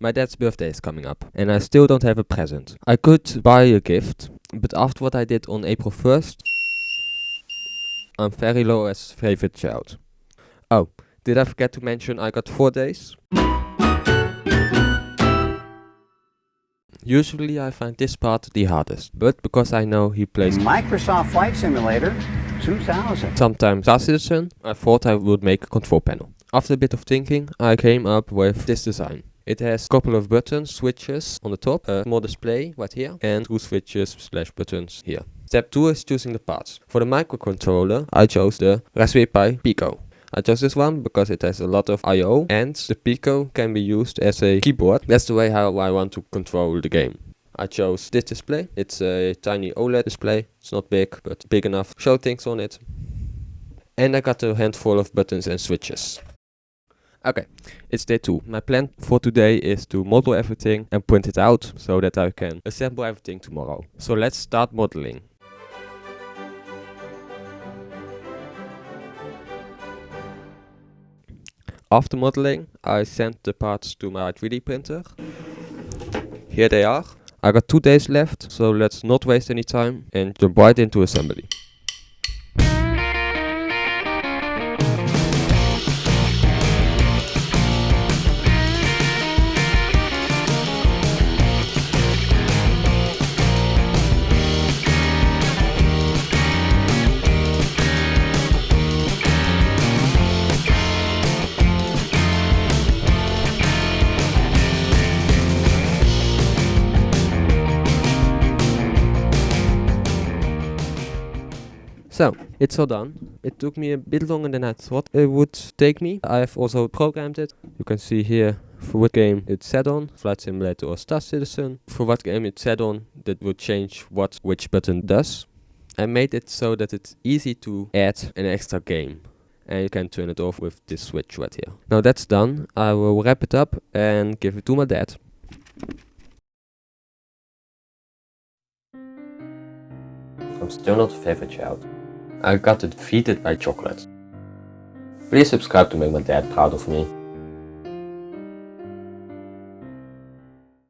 My dad's birthday is coming up, and I still don't have a present. I could buy a gift, but after what I did on April 1st, I'm very low as favorite child. Oh, did I forget to mention I got 4 days? Usually I find this part the hardest, but because I know he plays Microsoft Flight Simulator 2000. sometimes Star Citizen, I thought I would make a control panel. After a bit of thinking, I came up with this design. It has a couple of buttons, switches on the top, a small display right here, and 2 switches / buttons here. Step 2 is choosing the parts. For the microcontroller, I chose the Raspberry Pi Pico. I chose this one because it has a lot of I/O and the Pico can be used as a keyboard. That's the way how I want to control the game. I chose this display. It's a tiny OLED display. It's not big, but big enough to show things on it. And I got a handful of buttons and switches. Okay, it's day 2. My plan for today is to model everything and print it out so that I can assemble everything tomorrow. So let's start modeling. After modeling, I sent the parts to my 3D printer. Here they are. I got 2 days left, so let's not waste any time and jump right into assembly. So, it's all done. It took me a bit longer than I thought it would take me. I have also programmed it. You can see here for what game it's set on, Flight Simulator or Star Citizen. For what game it's set on, that will change what which button does. I made it so that it's easy to add an extra game. And you can turn it off with this switch right here. Now that's done, I will wrap it up and give it to my dad. I'm still not a favorite child. I got defeated by chocolate. Please subscribe to make my dad proud of me.